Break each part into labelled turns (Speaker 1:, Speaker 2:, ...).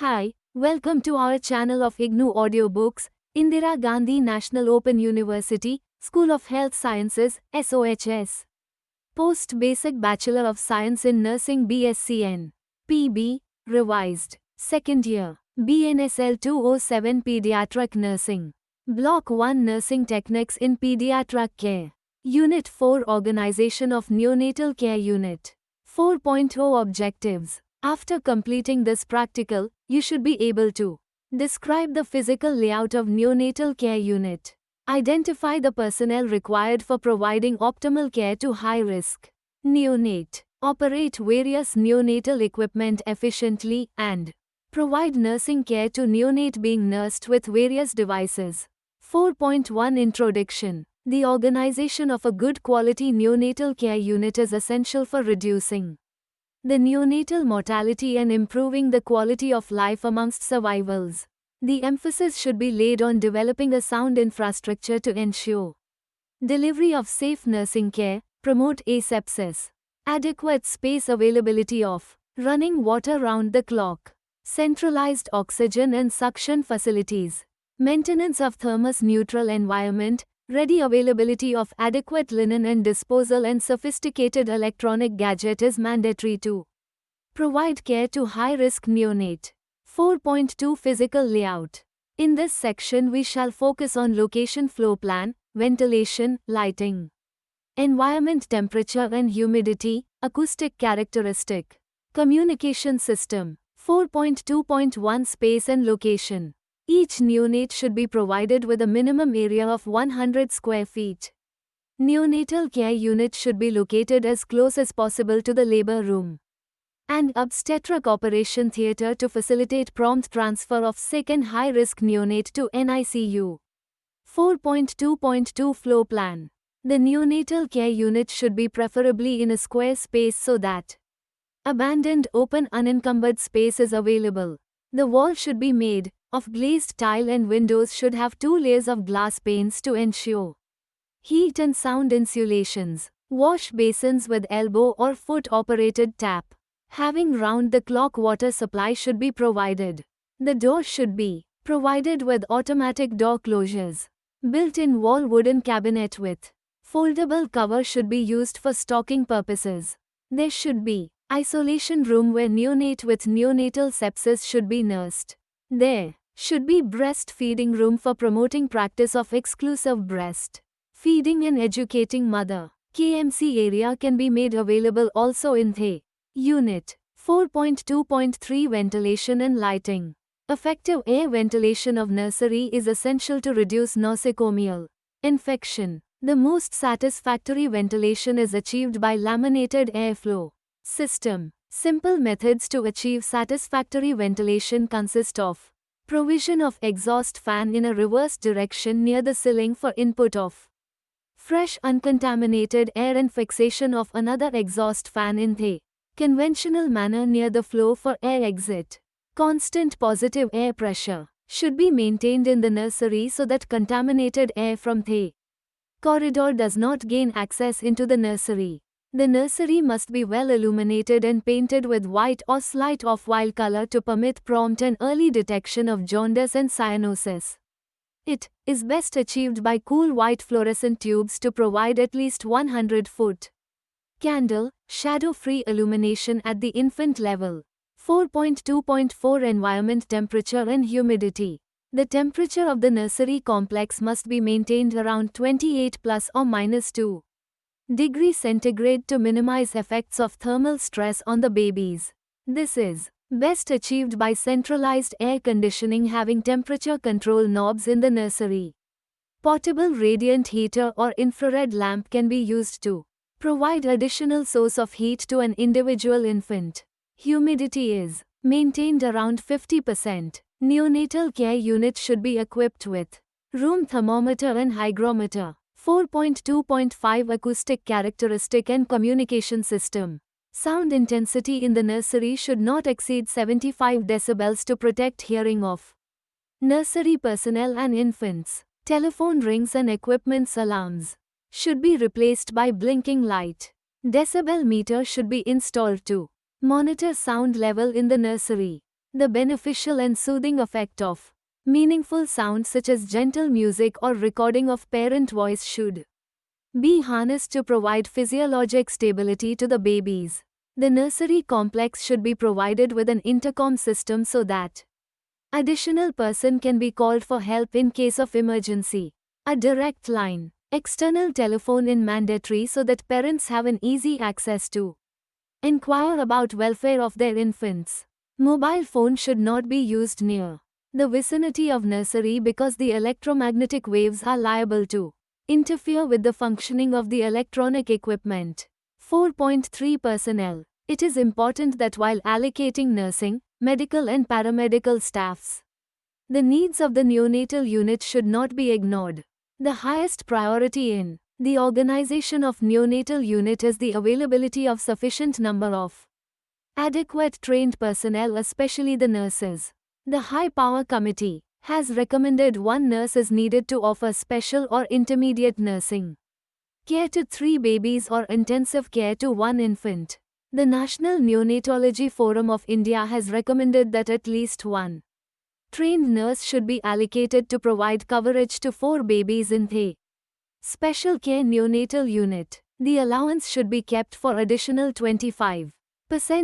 Speaker 1: Hi, welcome to our channel of IGNOU Audiobooks, Indira Gandhi National Open University, School of Health Sciences, SOHS. Post-Basic Bachelor of Science in Nursing BSCN. PB, revised. Second year. BNSL 207 Pediatric Nursing. Block 1 Nursing Techniques in Pediatric Care. Unit 4 Organization of Neonatal Care Unit. 4.0 Objectives. After completing this practical, you should be able to describe the physical layout of neonatal care unit, identify the personnel required for providing optimal care to high-risk neonate, operate various neonatal equipment efficiently, and provide nursing care to neonate being nursed with various devices. 4.1 Introduction. The organization of a good quality neonatal care unit is essential for reducing the neonatal mortality and improving the quality of life amongst survivals. The emphasis should be laid on developing a sound infrastructure to ensure delivery of safe nursing care, promote asepsis, adequate space availability of running water round the clock, centralized oxygen and suction facilities, maintenance of thermos-neutral environment, ready availability of adequate linen and disposal and sophisticated electronic gadget is mandatory to provide care to high-risk neonate. 4.2 Physical Layout. In this section we shall focus on location flow plan, ventilation, lighting, environment temperature and humidity, acoustic characteristic, communication system. 4.2.1 Space and location. Each neonate should be provided with a minimum area of 100 square feet. Neonatal care unit should be located as close as possible to the labor room and obstetric operation theatre to facilitate prompt transfer of sick and high-risk neonate to NICU. 4.2.2 Flow plan. The neonatal care unit should be preferably in a square space so that abandoned open unencumbered space is available. The wall should be made of glazed tile and windows should have 2 layers of glass panes to ensure heat and sound insulations. Wash basins with elbow or foot operated tap. Having round-the-clock water supply should be provided. The door should be provided with automatic door closures. Built-in wall wooden cabinet with foldable cover should be used for stocking purposes. There should be isolation room where neonate with neonatal sepsis should be nursed. There should be breastfeeding room for promoting practice of exclusive breast feeding and educating mother. KMC area can be made available also in the unit. 4.2.3 Ventilation and lighting. Effective air ventilation of nursery is essential to reduce nosocomial infection. The most satisfactory ventilation is achieved by laminated airflow system. Simple methods to achieve satisfactory ventilation consist of provision of exhaust fan in a reverse direction near the ceiling for input of fresh uncontaminated air and fixation of another exhaust fan in the conventional manner near the flow for air exit. Constant positive air pressure should be maintained in the nursery so that contaminated air from the corridor does not gain access into the nursery. The nursery must be well illuminated and painted with white or slight off-white color to permit prompt and early detection of jaundice and cyanosis. It is best achieved by cool white fluorescent tubes to provide at least 100-foot candle, shadow-free illumination at the infant level. 4.2.4 Environment Temperature and Humidity. The temperature of the nursery complex must be maintained around 28 plus or minus 2 degrees centigrade to minimize effects of thermal stress on the babies. This is best achieved by centralized air conditioning having temperature control knobs in the nursery. Portable radiant heater or infrared lamp can be used to provide additional source of heat to an individual infant. Humidity is maintained around 50%. Neonatal care unit should be equipped with room thermometer and hygrometer. 4.2.5 Acoustic characteristic and communication system. Sound intensity in the nursery should not exceed 75 decibels to protect hearing of nursery personnel and infants. Telephone rings and equipment's alarms should be replaced by blinking light. Decibel meter should be installed to monitor sound level in the nursery. The beneficial and soothing effect of meaningful sounds such as gentle music or recording of parent voice should be harnessed to provide physiologic stability to the babies. The nursery complex should be provided with an intercom system so that additional person can be called for help in case of emergency. A direct line, external telephone is mandatory so that parents have an easy access to inquire about welfare of their infants. Mobile phone should not be used near the vicinity of nursery because the electromagnetic waves are liable to interfere with the functioning of the electronic equipment. 4.3 Personnel. It is important that while allocating nursing, medical and paramedical staffs, the needs of the neonatal unit should not be ignored. The highest priority in the organization of neonatal unit is the availability of sufficient number of adequate trained personnel, especially the nurses. The High Power Committee has recommended 1 nurse is needed to offer special or intermediate nursing care to 3 babies or intensive care to 1 infant. The National Neonatology Forum of India has recommended that at least 1 trained nurse should be allocated to provide coverage to 4 babies in the special care neonatal unit. The allowance should be kept for additional 25%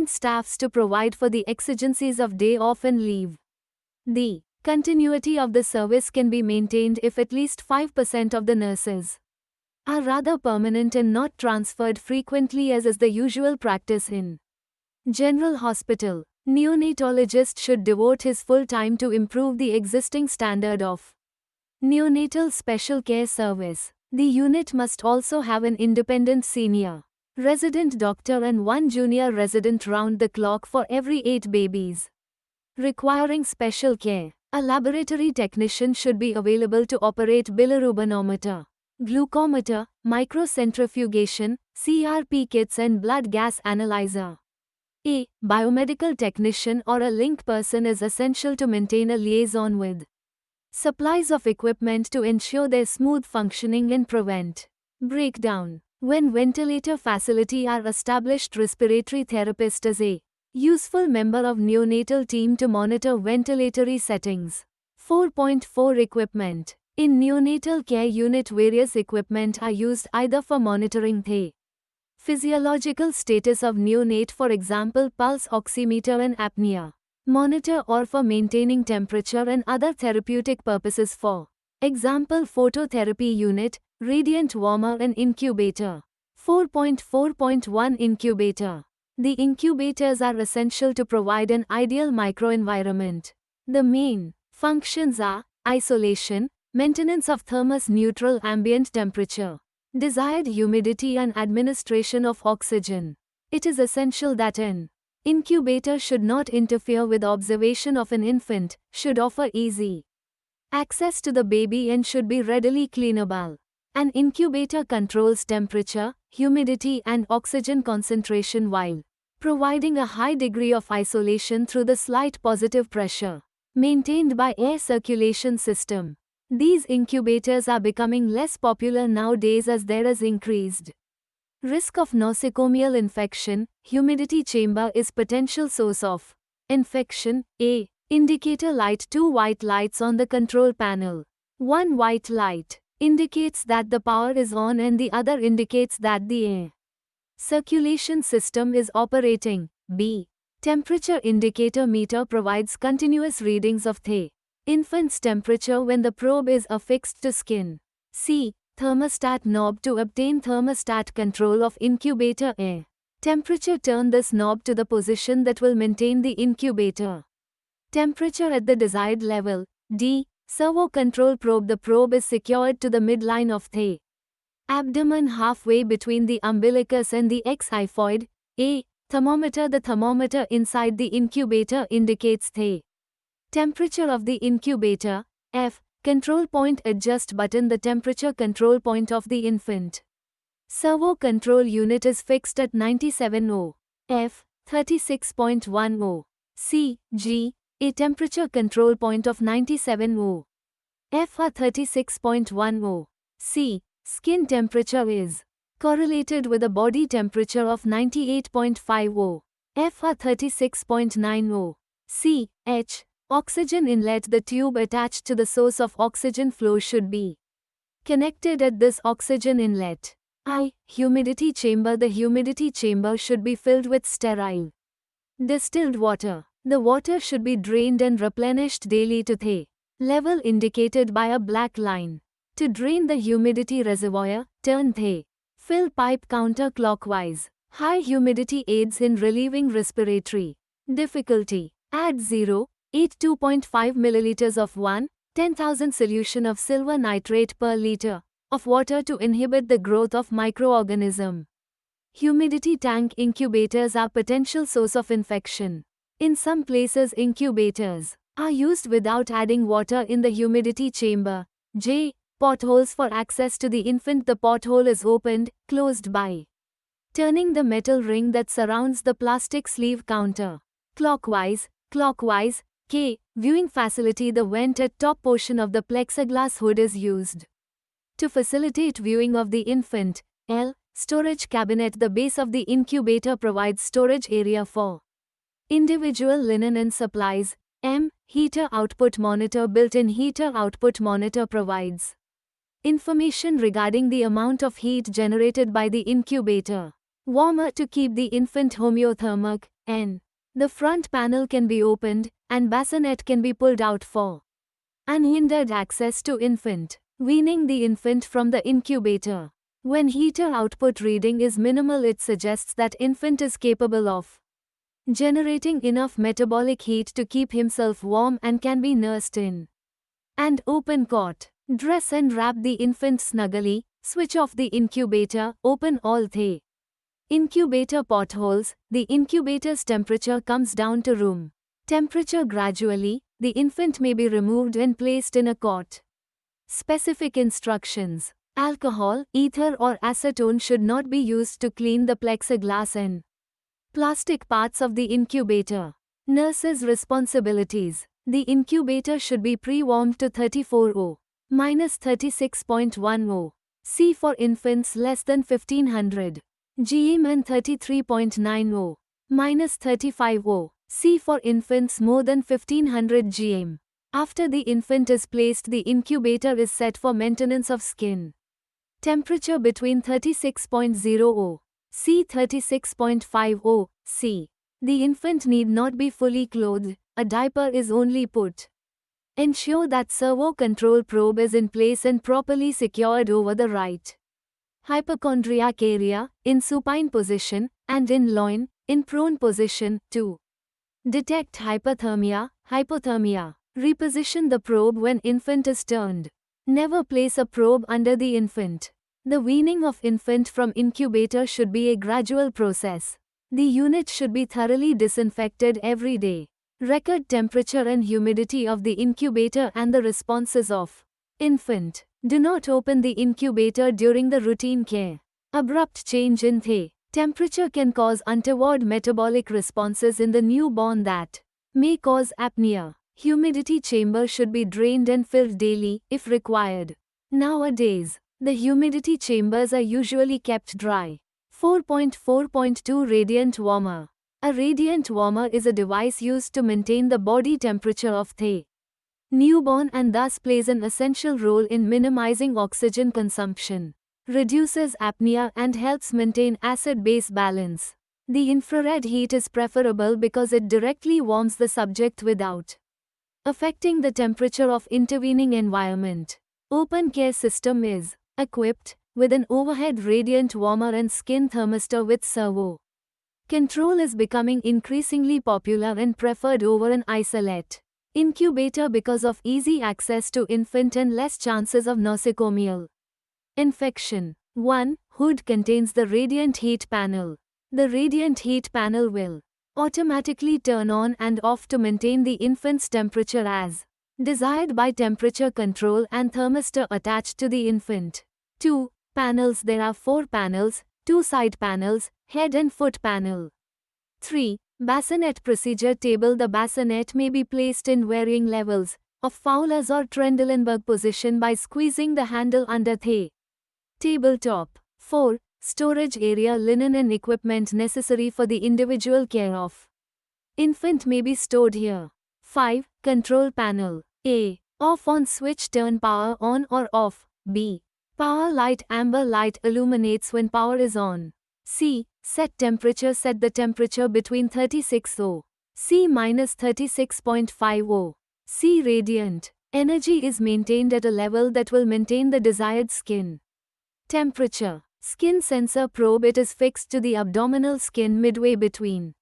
Speaker 1: staffs to provide for the exigencies of day off and leave. The continuity of the service can be maintained if at least 5% of the nurses are rather permanent and not transferred frequently, as is the usual practice in general hospital. Neonatologist should devote his full time to improve the existing standard of neonatal special care service. The unit must also have an independent senior resident doctor and 1 junior resident round the clock for every 8 babies requiring special care. A laboratory technician should be available to operate bilirubinometer, glucometer, microcentrifugation, CRP kits and blood gas analyzer. A biomedical technician or a link person is essential to maintain a liaison with supplies of equipment to ensure their smooth functioning and prevent breakdown. When ventilator facility are established, respiratory therapist is a useful member of neonatal team to monitor ventilatory settings. 4.4 Equipment. In neonatal care unit, various equipment are used either for monitoring the physiological status of neonate, for example pulse oximeter and apnea monitor, or for maintaining temperature and other therapeutic purposes, for example phototherapy unit, radiant warmer and incubator. 4.4.1 Incubator. The incubators are essential to provide an ideal microenvironment. The main functions are isolation, maintenance of thermos-neutral ambient temperature, desired humidity and administration of oxygen. It is essential that an incubator should not interfere with observation of an infant, should offer easy access to the baby and should be readily cleanable. An incubator controls temperature, humidity and oxygen concentration while providing a high degree of isolation through the slight positive pressure maintained by air circulation system. These incubators are becoming less popular nowadays as there is increased risk of nosocomial infection. Humidity chamber is potential source of infection. A indicator light. 2 white lights on the control panel. 1 white light indicates that the power is on and the other indicates that the air circulation system is operating. B temperature indicator meter provides continuous readings of the infant's temperature when the probe is affixed to skin. C thermostat knob. To obtain thermostat control of incubator air temperature, turn this knob to the position that will maintain the incubator temperature at the desired level. D servo control probe. The probe is secured to the midline of the abdomen halfway between the umbilicus and the xiphoid. A thermometer. The thermometer inside the incubator indicates the temperature of the incubator. F control point. Adjust button. The temperature control point of the infant servo control unit is fixed at 97°. F 36.10. C G a temperature control point of 97°. F 36.10. C skin temperature is correlated with a body temperature of 98.50. F 36.90. C. H. Oxygen inlet. The tube attached to the source of oxygen flow should be connected at this oxygen inlet. I. Humidity chamber. The humidity chamber should be filled with sterile distilled water. The water should be drained and replenished daily to the level indicated by a black line. To drain the humidity reservoir, turn the fill pipe counterclockwise. High humidity aids in relieving respiratory difficulty. Add 0.82.5 milliliters of 1/10,000 solution of silver nitrate per liter of water to inhibit the growth of microorganism. Humidity tank incubators are potential source of infection. In some places incubators are used without adding water in the humidity chamber. J. Potholes for access to the infant. The pothole is opened, closed by turning the metal ring that surrounds the plastic sleeve counter clockwise. K. Viewing facility. The vent at top portion of the plexiglass hood is used to facilitate viewing of the infant. L. Storage cabinet. The base of the incubator provides storage area for individual linen and supplies. M. Heater output monitor. Built-in heater output monitor provides information regarding the amount of heat generated by the incubator. Warmer to keep the infant homeothermic. N. The front panel can be opened, and bassinet can be pulled out for unhindered access to infant. Weaning the infant from the incubator. When heater output reading is minimal, it suggests that infant is capable of generating enough metabolic heat to keep himself warm and can be nursed in an open cot. Dress and wrap the infant snugly. Switch off the incubator. Open all the incubator potholes. The incubator's temperature comes down to room temperature gradually. The infant may be removed and placed in a cot. Specific instructions. Alcohol, ether or acetone should not be used to clean the plexiglass and plastic parts of the incubator. Nurse's responsibilities. The incubator should be pre-warmed to 34°-36.10 C for infants less than 1500 gm and 33.90°-35°. C for infants more than 1500 gm. After the infant is placed, the incubator is set for maintenance of skin temperature between 36.00 C 36.50 C. The infant need not be fully clothed, a diaper is only put. Ensure that servo control probe is in place and properly secured over the right hypochondriac area, in supine position, and in loin, in prone position. 2. Detect hypothermia. Reposition the probe when infant is turned. Never place a probe under the infant. The weaning of infant from incubator should be a gradual process. The unit should be thoroughly disinfected every day. Record temperature and humidity of the incubator and the responses of infant. Do not open the incubator during the routine care. Abrupt change in the temperature can cause untoward metabolic responses in the newborn that may cause apnea. Humidity chamber should be drained and filled daily, if required. Nowadays, the humidity chambers are usually kept dry. 4.4.2 Radiant warmer. A radiant warmer is a device used to maintain the body temperature of the newborn and thus plays an essential role in minimizing oxygen consumption, reduces apnea and helps maintain acid-base balance. The infrared heat is preferable because it directly warms the subject without affecting the temperature of intervening environment. Open care system is equipped with an overhead radiant warmer and skin thermistor with servo control is becoming increasingly popular and preferred over an isolate incubator because of easy access to infant and less chances of nosocomial infection. 1. Hood contains the radiant heat panel. The radiant heat panel will automatically turn on and off to maintain the infant's temperature as desired by temperature control and thermistor attached to the infant. 2. Panels. There are 4 panels, 2 side panels, head and foot panel. 3. Bassinet procedure table. The bassinet may be placed in varying levels of Fowler's or Trendelenburg position by squeezing the handle under the tabletop. 4. Storage area. Linen and equipment necessary for the individual care of Infant may be stored here. 5. Control panel. A. Off on switch, turn power on or off. B. Power light, amber light illuminates when power is on. C. Set temperature, set the temperature between 36°C minus 36.50°C. C. Radiant energy is maintained at a level that will maintain the desired skin temperature. Skin sensor probe, it is fixed to the abdominal skin midway between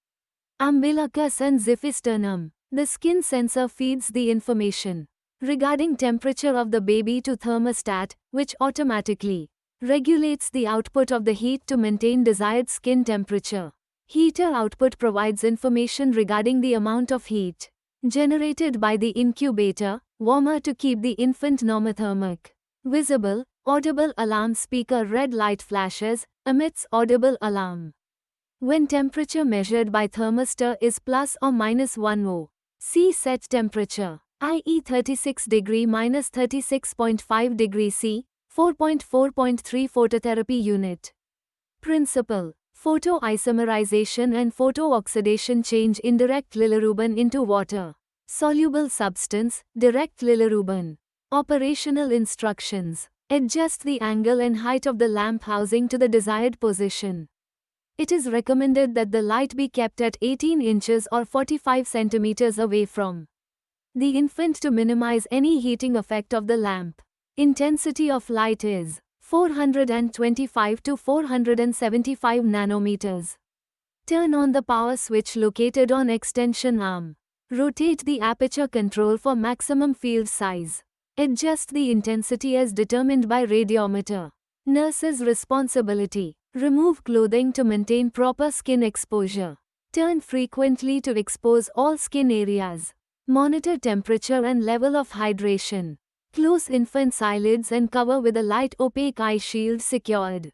Speaker 1: umbilicus and xiphisternum. The skin sensor feeds the information regarding temperature of the baby to thermostat, which automatically regulates the output of the heat to maintain desired skin temperature. Heater output provides information regarding the amount of heat generated by the incubator warmer to keep the infant normothermic. Visible, audible alarm speaker, red light flashes, emits audible alarm when temperature measured by thermistor is plus or minus 1°. C. Set temperature, i.e. 36° minus 36.5° C, 4.4.3 phototherapy unit. Principle: photoisomerization and photooxidation change indirect bilirubin into water soluble substance, direct bilirubin. Operational instructions: adjust the angle and height of the lamp housing to the desired position. It is recommended that the light be kept at 18 inches or 45 centimeters away from the infant to minimize any heating effect of the lamp. Intensity of light is 425 to 475 nanometers. Turn on the power switch located on extension arm. Rotate the aperture control for maximum field size. Adjust the intensity as determined by radiometer. Nurse's responsibility: remove clothing to maintain proper skin exposure. Turn frequently to expose all skin areas. Monitor temperature and level of hydration. Close infant's eyelids and cover with a light opaque eye shield secured,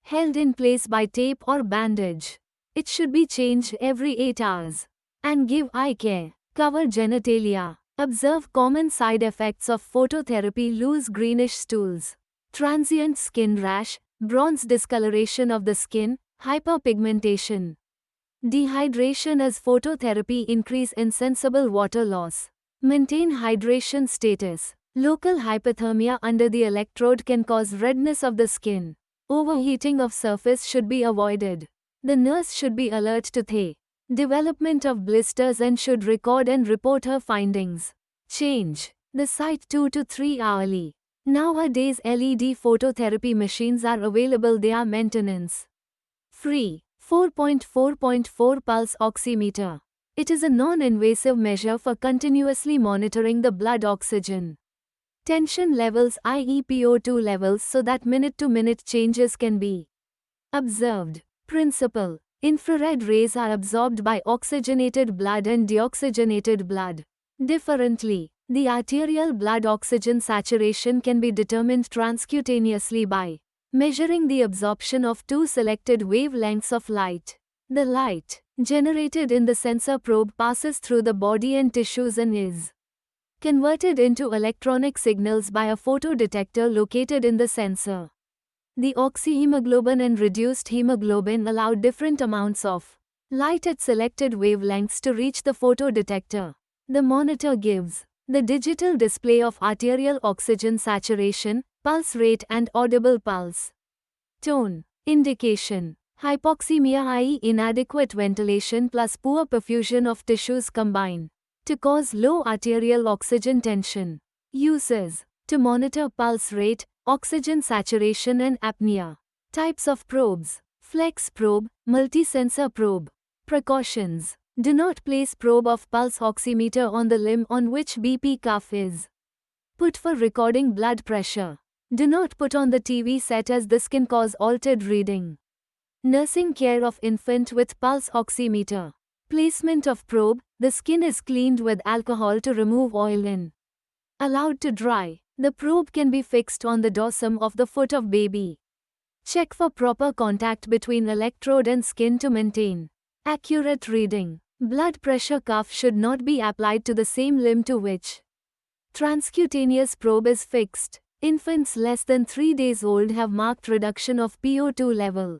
Speaker 1: held in place by tape or bandage. It should be changed every 8 hours. And give eye care. Cover genitalia. Observe common side effects of phototherapy: loose greenish stools, transient skin rash, bronze discoloration of the skin, hyperpigmentation. Dehydration as phototherapy increase insensible water loss. Maintain hydration status. Local hypothermia under the electrode can cause redness of the skin. Overheating of surface should be avoided. The nurse should be alert to the development of blisters and should record and report her findings. Change the site 2 to 3 hourly. Nowadays LED phototherapy machines are available. They are maintenance free. 4.4.4 pulse oximeter. It is a non-invasive measure for continuously monitoring the blood oxygen tension levels, i.e. PO2 levels, so that minute-to-minute changes can be observed. Principle: infrared rays are absorbed by oxygenated blood and deoxygenated blood differently. The arterial blood oxygen saturation can be determined transcutaneously by measuring the absorption of two selected wavelengths of light. The light generated in the sensor probe passes through the body and tissues and is converted into electronic signals by a photodetector located in the sensor. The oxyhemoglobin and reduced hemoglobin allow different amounts of light at selected wavelengths to reach the photodetector. The monitor gives the digital display of arterial oxygen saturation, pulse rate and audible pulse tone. Indication: hypoxemia, i.e. inadequate ventilation plus poor perfusion of tissues combine to cause low arterial oxygen tension. Uses: to monitor pulse rate, oxygen saturation and apnea. Types of probes: flex probe, multi-sensor probe. Precautions: do not place probe of pulse oximeter on the limb on which BP cuff is put for recording blood pressure. Do not put on the TV set as this can cause altered reading. Nursing care of infant with pulse oximeter. Placement of probe: the skin is cleaned with alcohol to remove oil and allowed to dry. The probe can be fixed on the dorsum of the foot of baby. Check for proper contact between electrode and skin to maintain accurate reading. Blood pressure cuff should not be applied to the same limb to which transcutaneous probe is fixed. Infants less than 3 days old have marked reduction of PO2 level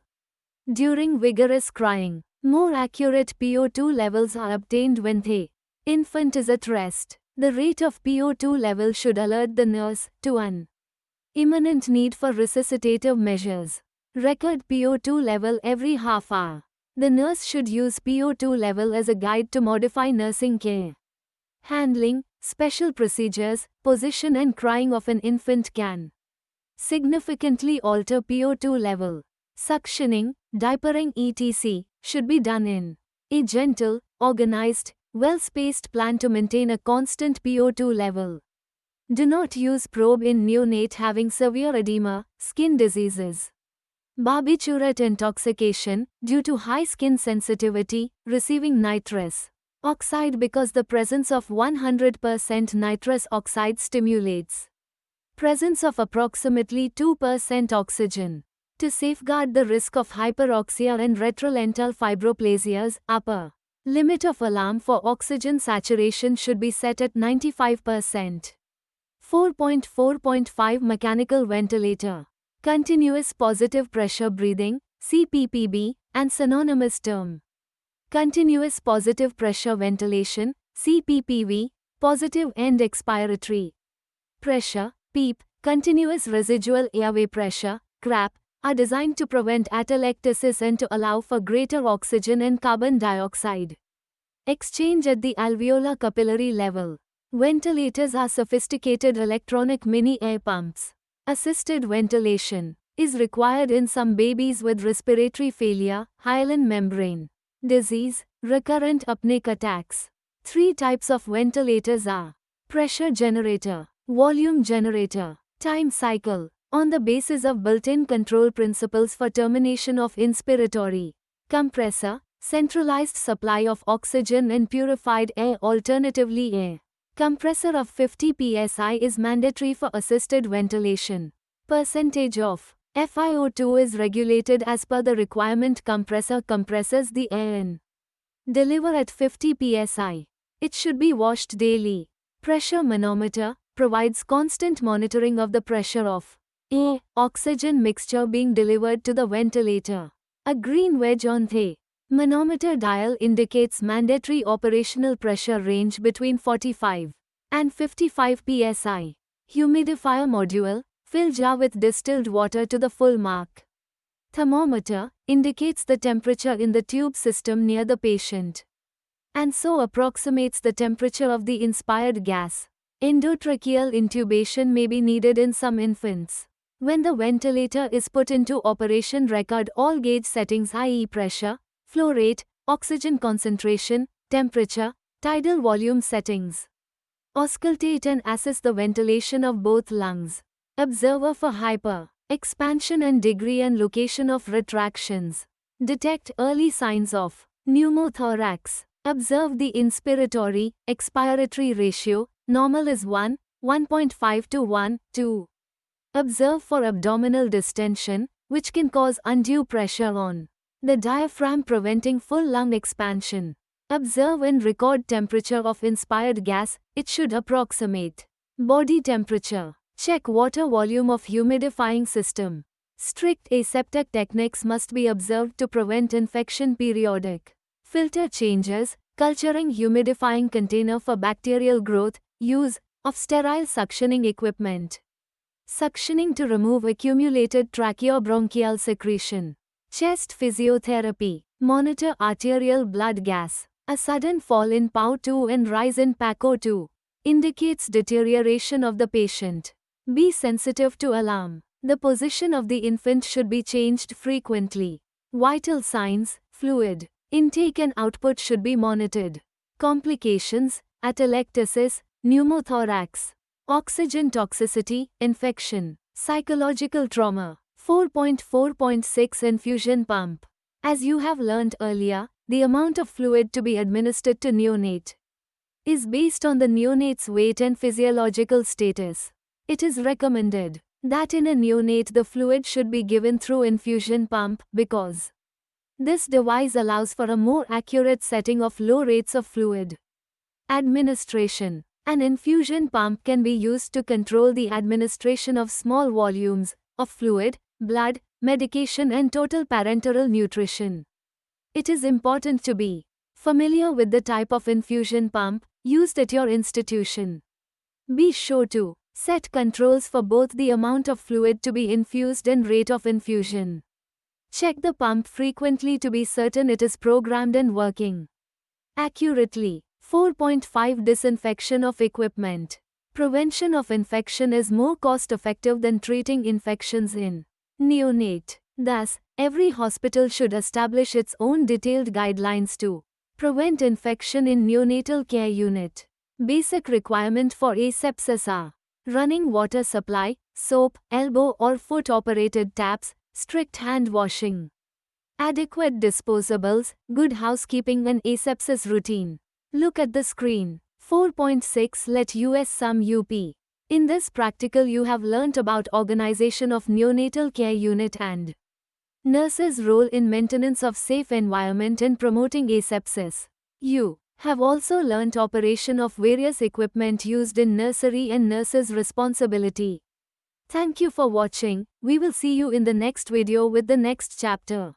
Speaker 1: during vigorous crying. More accurate PO2 levels are obtained when the infant is at rest. The rate of PO2 level should alert the nurse to an imminent need for resuscitative measures. Record PO2 level every half hour. The nurse should use PO2 level as a guide to modify nursing care. Handling, special procedures, position and crying of an infant can significantly alter PO2 level. Suctioning, diapering etc. should be done in a gentle, organized, well-spaced plan to maintain a constant PO2 level. Do not use probe in neonate having severe edema, skin diseases, barbiturate intoxication, due to high skin sensitivity, receiving nitrous oxide because the presence of 100% nitrous oxide stimulates presence of approximately 2% oxygen. To safeguard the risk of hyperoxia and retrolental fibroplasias, upper limit of alarm for oxygen saturation should be set at 95%. 4.4.5 Mechanical ventilator. Continuous positive pressure breathing, CPPB, and synonymous term. Continuous positive pressure ventilation, CPPV, positive end expiratory pressure, PEEP, continuous residual airway pressure, CRAP, are designed to prevent atelectasis and to allow for greater oxygen and carbon dioxide exchange at the alveolar capillary level. Ventilators are sophisticated electronic mini air pumps. Assisted ventilation is required in some babies with respiratory failure, hyaline membrane disease, recurrent apneic attacks. 3 types of ventilators are pressure generator, volume generator, time cycle. On the basis of built-in control principles for termination of inspiratory compressor, centralized supply of oxygen and purified air, alternatively air compressor of 50 psi is mandatory for assisted ventilation. Percentage of FiO2 is regulated as per the requirement. Compressor compresses the air in. Deliver at 50 psi. It should be washed daily. Pressure manometer provides constant monitoring of the pressure of air, oxygen mixture being delivered to the ventilator. A green wedge on the manometer dial indicates mandatory operational pressure range between 45 and 55 psi. Humidifier module, fill jar with distilled water to the full mark. Thermometer indicates the temperature in the tube system near the patient, and so approximates the temperature of the inspired gas. Endotracheal intubation may be needed in some infants. When the ventilator is put into operation, record all gauge settings, i.e. pressure, flow rate, oxygen concentration, temperature, tidal volume settings. Auscultate and assess the ventilation of both lungs. Observe for hyper expansion and degree and location of retractions. Detect early signs of pneumothorax. Observe the inspiratory, expiratory ratio, normal is 1, 1.5 to 1, 2. Observe for abdominal distension, which can cause undue pressure on the diaphragm, preventing full lung expansion. Observe and record temperature of inspired gas, it should approximate body temperature. Check water volume of humidifying system. Strict aseptic techniques must be observed to prevent infection. Periodic filter changes, culturing humidifying container for bacterial growth, use of sterile suctioning equipment. Suctioning to remove accumulated tracheobronchial secretion. Chest physiotherapy. Monitor arterial blood gas. A sudden fall in PaO2 and rise in PaCO2 indicates deterioration of the patient. Be sensitive to alarm. The position of the infant should be changed frequently. Vital signs, fluid intake and output should be monitored. Complications, atelectasis, pneumothorax, oxygen toxicity, infection, psychological trauma. 4.4.6 Infusion pump. As you have learnt earlier, the amount of fluid to be administered to neonate is based on the neonate's weight and physiological status. It is recommended that in a neonate the fluid should be given through infusion pump because this device allows for a more accurate setting of low rates of fluid administration. An infusion pump can be used to control the administration of small volumes of fluid, blood, medication and total parenteral nutrition. It is important to be familiar with the type of infusion pump used at your institution. Be sure to set controls for both the amount of fluid to be infused and rate of infusion. Check the pump frequently to be certain it is programmed and working accurately. 4.5 Disinfection of equipment. Prevention of infection is more cost-effective than treating infections in neonate. Thus, every hospital should establish its own detailed guidelines to prevent infection in neonatal care unit. Basic requirement for asepsis are running water supply, soap, elbow or foot operated taps, strict hand washing, adequate disposables, good housekeeping and asepsis routine. Look at the screen. 4.6 Let us sum up. In this practical you have learnt about organization of neonatal care unit and nurses' role in maintenance of safe environment and promoting asepsis. You have also learnt operation of various equipment used in nursery and nurses' responsibility. Thank you for watching. We will see you in the next video with the next chapter.